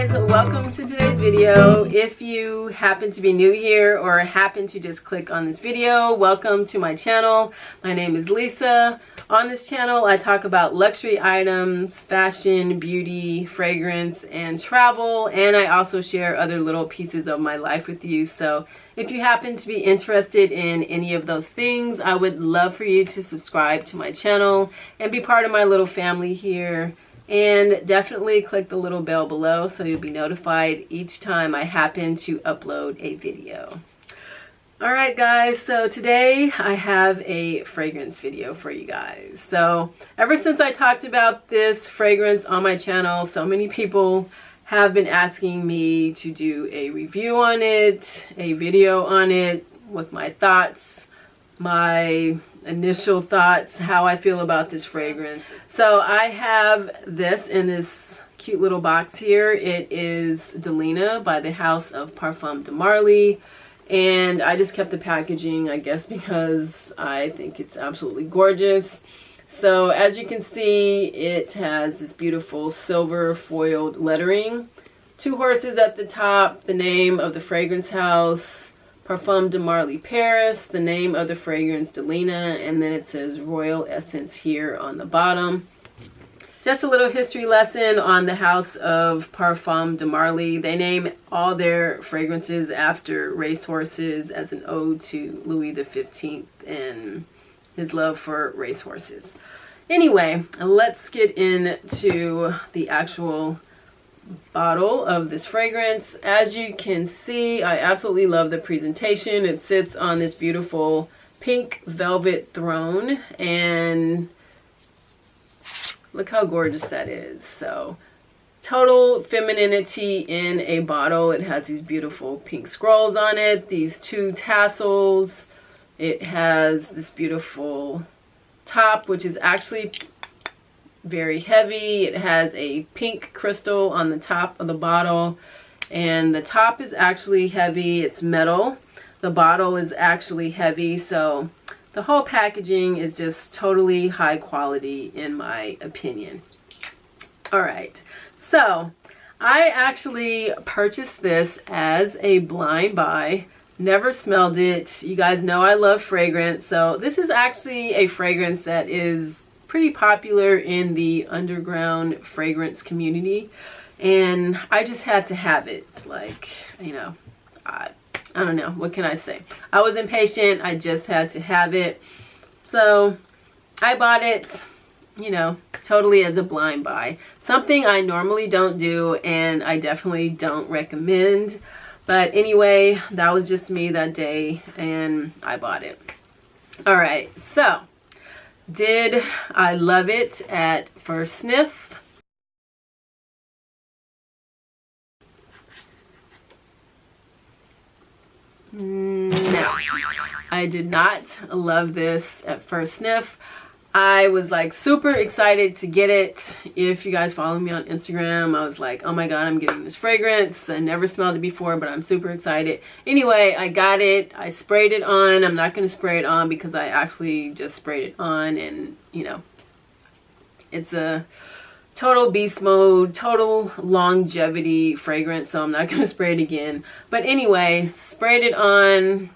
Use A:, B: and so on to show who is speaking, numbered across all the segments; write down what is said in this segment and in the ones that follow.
A: guys, welcome to today's video. If you happen to be new here or happen to just click on this video, welcome to my channel. My name is Lisa. On this channel I talk about luxury items, fashion, beauty, fragrance, and travel, and I also share other little pieces of my life with you. So if you happen to be interested in any of those things, I would love for you to subscribe to my channel and be part of my little family here. And definitely click the little bell below so you'll be notified each time I happen to upload a video. Alright guys, so today I have a fragrance video for you guys. So ever since I talked about this fragrance on my channel, so many people have been asking me to do a review on it, a video on it with my thoughts, my initial thoughts, how I feel about this fragrance. So I have this in this cute little box here. It is Delina by the house of Parfum de Marly, and I just kept the packaging, I guess, because I think it's absolutely gorgeous. So as you can see, it has this beautiful silver foiled lettering, 2 horses at the top, the name of the fragrance house, Parfum de Marly Paris, the name of the fragrance Delina, and then it says Royal Essence here on the bottom. Just a little history lesson on the house of Parfum de Marly. They name all their fragrances after racehorses as an ode to Louis XV and his love for racehorses. Anyway, let's get into the actual bottle of this fragrance. As you can see, I absolutely love the presentation. It sits on this beautiful pink velvet throne, and look how gorgeous that is. So total femininity in a bottle. It has these beautiful pink scrolls on it, these 2 tassels. It has this beautiful top, which is actually very heavy. It has a pink crystal on the top of the bottle, and the top is actually heavy. It's metal. The bottle is actually heavy, so the whole packaging is just totally high quality in my opinion. Alright, so I actually purchased this as a blind buy. Never smelled it. You guys know I love fragrance, so this is actually a fragrance that is pretty popular in the underground fragrance community, and I just had to have it. Like, you know, I don't know, what can I say? I was impatient. I just had to have it, so I bought it, you know, totally as a blind buy. Something I normally don't do, and I definitely don't recommend, but anyway, that was just me that day and I bought it. All right, so did I love it at first sniff? No, I did not love this at first sniff. I was like super excited to get it. If you guys follow me on Instagram, I was like, oh my god, I'm getting this fragrance. I never smelled it before, but I'm super excited. Anyway, I got it. I sprayed it on. I'm not going to spray it on because I actually just sprayed it on, and you know, it's a total beast mode, total longevity fragrance, so I'm not going to spray it again. But anyway, sprayed it on,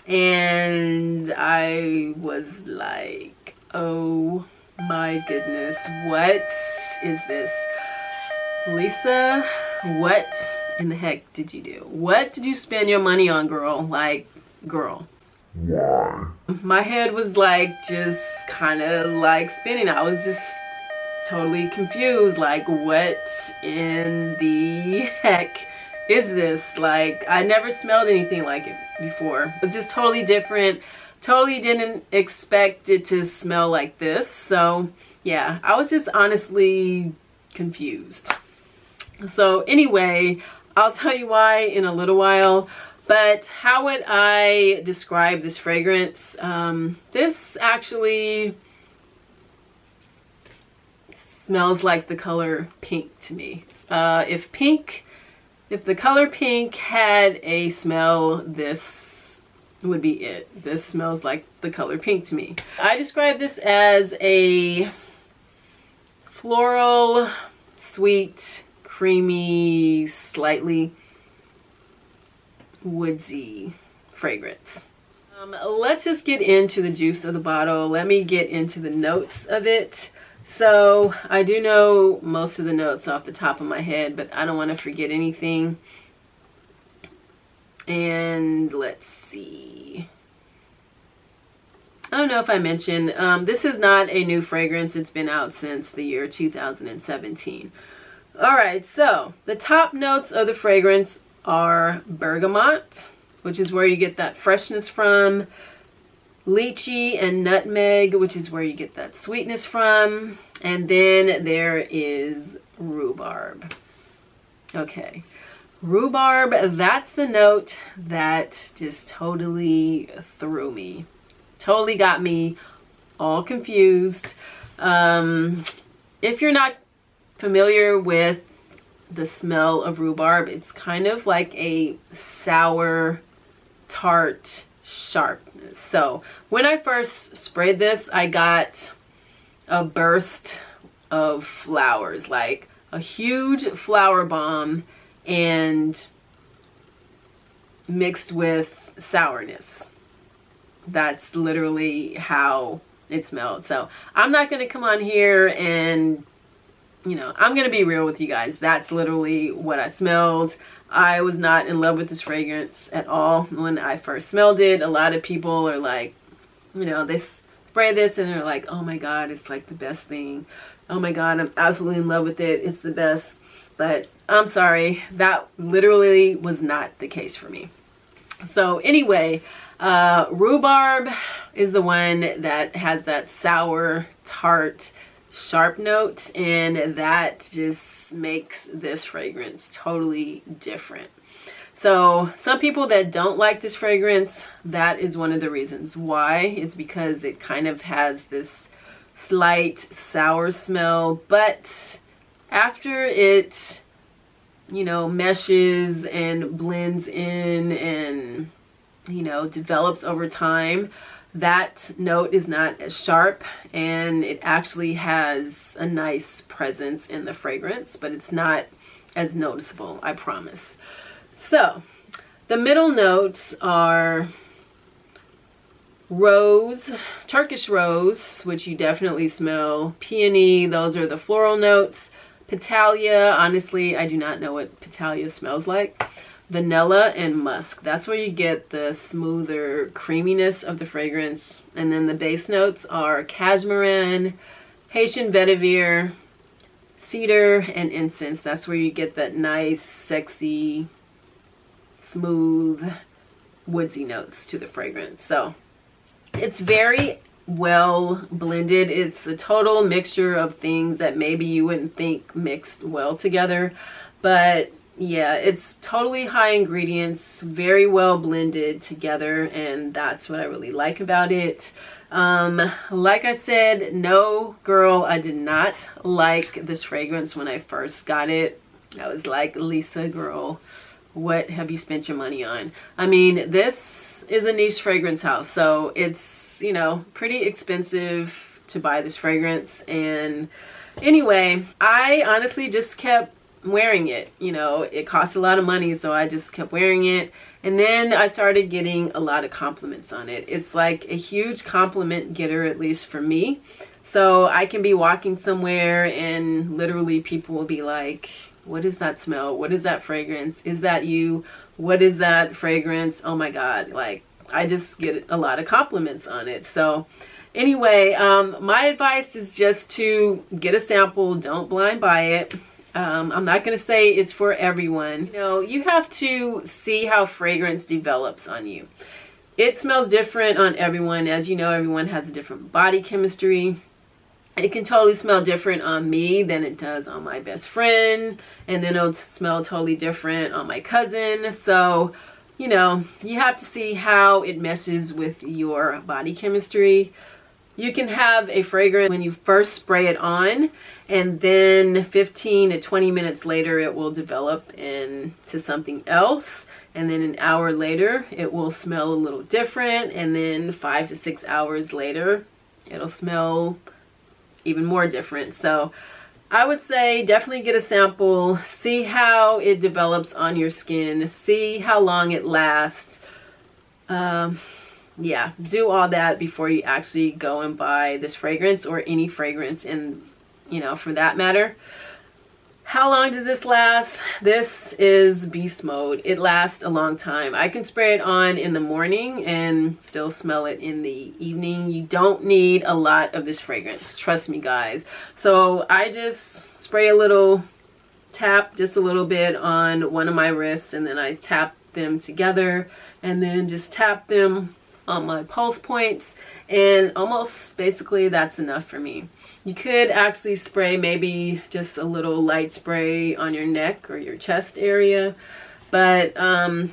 A: and I was like, oh my goodness, what is this? Lisa, what in the heck did you do? What did you spend your money on, girl? Like, girl. Why? My head was like just kind of like spinning. I was just totally confused. Like, what in the heck is this? Like, I never smelled anything like it before. It was just totally different. Totally didn't expect it to smell like this. So yeah, I was just honestly confused. So anyway, I'll tell you why in a little while. But how would I describe this fragrance? This actually smells like the color pink to me. If the color pink had a smell, this would be it. This smells like the color pink to me. I describe this as a floral, sweet, creamy, slightly woodsy fragrance. Let's just get into the juice of the bottle. Let me get into the notes of it. So I do know most of the notes off the top of my head, but I don't want to forget anything. And let's see. I don't know if I mentioned, this is not a new fragrance. It's been out since the year 2017. All right, so the top notes of the fragrance are bergamot, which is where you get that freshness from, lychee and nutmeg, which is where you get that sweetness from, and then there is rhubarb. Okay, rhubarb, that's the note that just totally threw me. Totally got me all confused. If you're not familiar with the smell of rhubarb, it's kind of like a sour, tart sharpness. So when I first sprayed this, I got a burst of flowers, like a huge flower bomb and mixed with sourness. That's literally how it smelled. So I'm not going to come on here and, you know, I'm going to be real with you guys. That's literally what I smelled. I was not in love with this fragrance at all when I first smelled it. A lot of people are like, you know, they spray this and they're like, oh my God, it's like the best thing. Oh my God, I'm absolutely in love with it. It's the best. But I'm sorry, that literally was not the case for me. So anyway, rhubarb is the one that has that sour, tart, sharp note, and that just makes this fragrance totally different. So some people that don't like this fragrance, that is one of the reasons why, is because it kind of has this slight sour smell, but after it, you know, meshes and blends in and, you know, develops over time, that note is not as sharp, and it actually has a nice presence in the fragrance, but it's not as noticeable, I promise. So the middle notes are rose, Turkish rose, which you definitely smell, peony, those are the floral notes, Petalia, honestly, I do not know what Petalia smells like, vanilla, and musk. That's where you get the smoother creaminess of the fragrance. And then the base notes are cashmere, Haitian vetiver, cedar, and incense. That's where you get that nice, sexy, smooth, woodsy notes to the fragrance. So it's very well blended. It's a total mixture of things that maybe you wouldn't think mixed well together, but yeah, it's totally high ingredients, very well blended together, and that's what I really like about it. Like I said, no girl, I did not like this fragrance when I first got it. I was like, Lisa girl, what have you spent your money on? I mean, this is a niche fragrance house, so it's, you know, pretty expensive to buy this fragrance. And anyway, I honestly just kept wearing it. You know, it cost a lot of money, so I just kept wearing it, and then I started getting a lot of compliments on it. It's like a huge compliment getter, at least for me. So I can be walking somewhere and literally people will be like, what is that smell? What is that fragrance? Is that you? What is that fragrance? Oh my God, like I just get a lot of compliments on it. So anyway, my advice is just to get a sample, don't blind buy it. I'm not going to say it's for everyone. You know, you have to see how fragrance develops on you. It smells different on everyone. As you know, everyone has a different body chemistry. It can totally smell different on me than it does on my best friend. And then it'll smell totally different on my cousin. So, you know, you have to see how it meshes with your body chemistry. You can have a fragrance when you first spray it on, and then 15 to 20 minutes later it will develop into something else, and then an hour later it will smell a little different, and then 5 to 6 hours later it'll smell even more different. So I would say definitely get a sample, see how it develops on your skin, see how long it lasts. Yeah, do all that before you actually go and buy this fragrance or any fragrance in, you know, for that matter. How long does this last? This is beast mode. It lasts a long time. I can spray it on in the morning and still smell it in the evening. You don't need a lot of this fragrance. Trust me, guys. So I just spray a little, tap just a little bit on one of my wrists, and then I tap them together and then just tap them on my pulse points, and almost basically that's enough for me. You could actually spray maybe just a little light spray on your neck or your chest area, but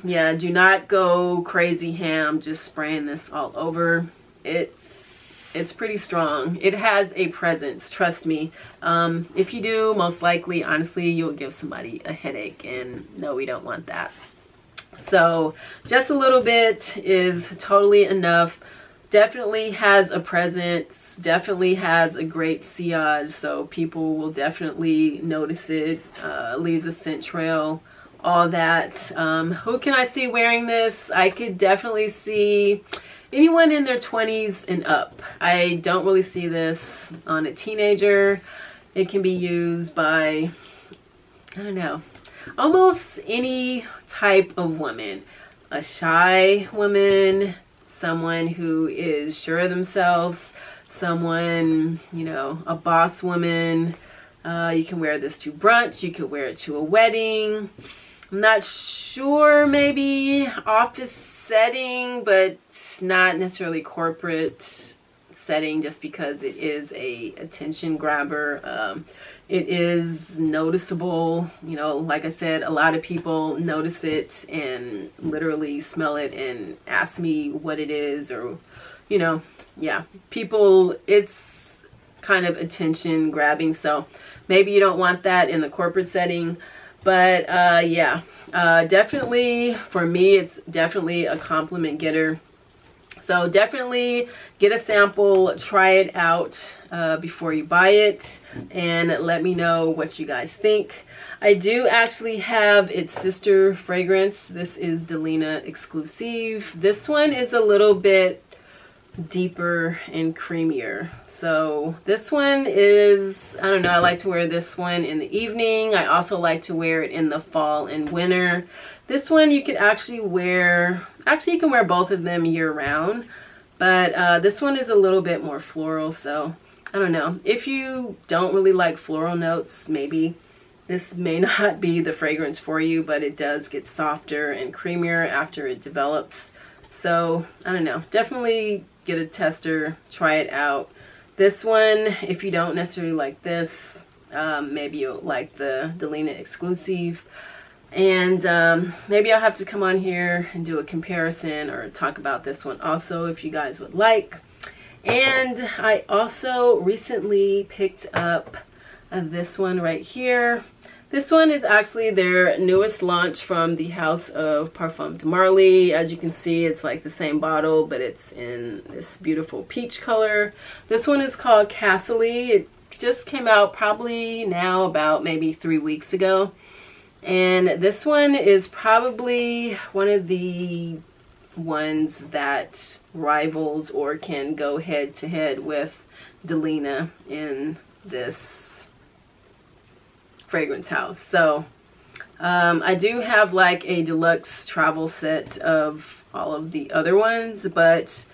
A: yeah, do not go crazy ham just spraying this all over. It's pretty strong. It has a presence, trust me. If you do, most likely, honestly, you'll give somebody a headache, and no, we don't want that. So just a little bit is totally enough. Definitely has a presence, definitely has a great sillage, so people will definitely notice it. Leaves a scent trail, all that. Who can I see wearing this? I could definitely see anyone in their 20s and up. I don't really see this on a teenager. It can be used by, I don't know, almost any type of woman. A shy woman, someone who is sure of themselves, someone, you know, a boss woman. You can wear this to brunch, you could wear it to a wedding. I'm not sure, maybe office setting, but not necessarily corporate setting, just because it is a attention grabber. It is noticeable, you know, like I said, a lot of people notice it and literally smell it and ask me what it is, or, you know, yeah, people, it's kind of attention grabbing. So maybe you don't want that in the corporate setting, but yeah, definitely for me, it's definitely a compliment getter. So definitely get a sample, try it out before you buy it, and let me know what you guys think. I do actually have its sister fragrance. This is Delina Exclusif. This one is a little bit deeper and creamier. So this one is, I don't know, I like to wear this one in the evening. I also like to wear it in the fall and winter. This one you could actually wear, actually you can wear both of them year round, but this one is a little bit more floral. So I don't know, if you don't really like floral notes, maybe this may not be the fragrance for you, but it does get softer and creamier after it develops. So I don't know, definitely get a tester, try it out. This one, if you don't necessarily like this, maybe you'll like the Delina Exclusif. And maybe I'll have to come on here and do a comparison or talk about this one also, if you guys would like. And I also recently picked up this one right here. This one is actually their newest launch from the house of Parfum de Marly. As you can see, it's like the same bottle, but it's in this beautiful peach color. This one is called Cassili. It just came out probably now about maybe 3 weeks ago. And this one is probably one of the ones that rivals or can go head to head with Delina in this fragrance house. So I do have like a deluxe travel set of all of the other ones, but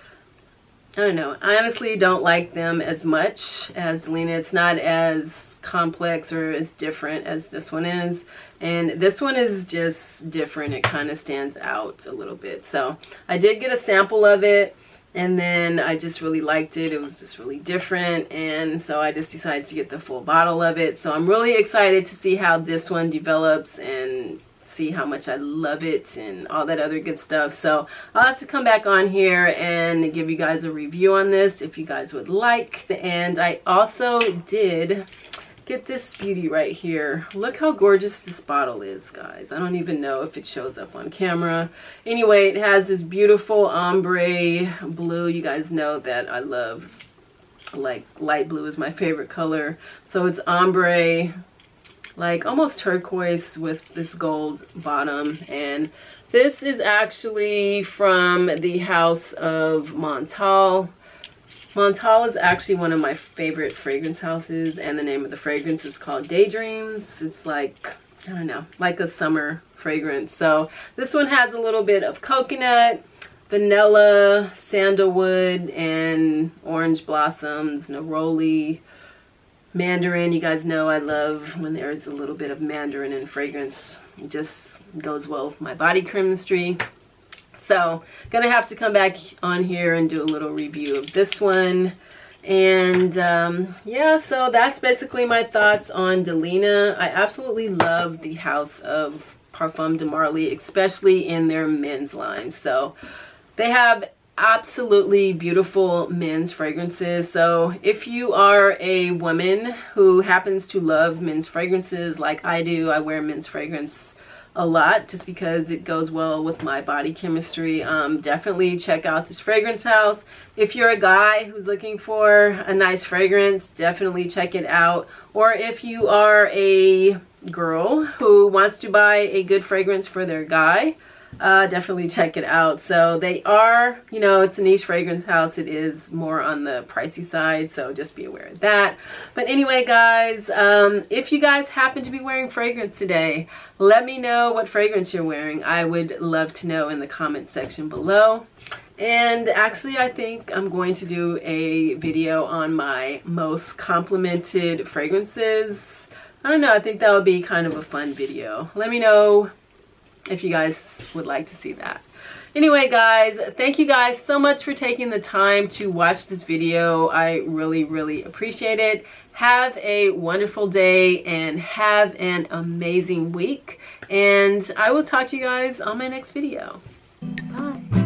A: I don't know, I honestly don't like them as much as Delina. It's not as complex or as different as this one is, and this one is just different. It kind of stands out a little bit. So I did get a sample of it, and then I just really liked it. It was just really different, and so I just decided to get the full bottle of it. So I'm really excited to see how this one develops and see how much I love it and all that other good stuff. So I'll have to come back on here and give you guys a review on this if you guys would like. And I also did get this beauty right here. Look how gorgeous this bottle is, guys. I don't even know if it shows up on camera. Anyway, it has this beautiful ombre blue. You guys know that I love like light blue is my favorite color. So it's ombre, like almost turquoise with this gold bottom. And this is actually from the house of Montale. Montale is actually one of my favorite fragrance houses, and the name of the fragrance is called Daydreams. It's like, I don't know, like a summer fragrance. So this one has a little bit of coconut, vanilla, sandalwood, and orange blossoms, neroli, mandarin. You guys know I love when there's a little bit of mandarin in fragrance. It just goes well with my body chemistry. So gonna have to come back on here and do a little review of this one. And yeah, so that's basically my thoughts on Delina. I absolutely love the house of Parfum de Marly, especially in their men's line. So they have absolutely beautiful men's fragrances. So if you are a woman who happens to love men's fragrances like I do, I wear men's fragrance a lot just because it goes well with my body chemistry. Definitely check out this fragrance house. If you're a guy who's looking for a nice fragrance, definitely check it out. Or if you are a girl who wants to buy a good fragrance for their guy, definitely check it out. So they are, you know, it's a niche fragrance house. It is more on the pricey side, so just be aware of that. But anyway, guys, if you guys happen to be wearing fragrance today, let me know what fragrance you're wearing. I would love to know in the comment section below. And actually, I think I'm going to do a video on my most complimented fragrances. I don't know, I think that would be kind of a fun video. Let me know if you guys would like to see that. Anyway, guys, thank you guys so much for taking the time to watch this video. I really, really appreciate it. Have a wonderful day and have an amazing week. And I will talk to you guys on my next video. Bye.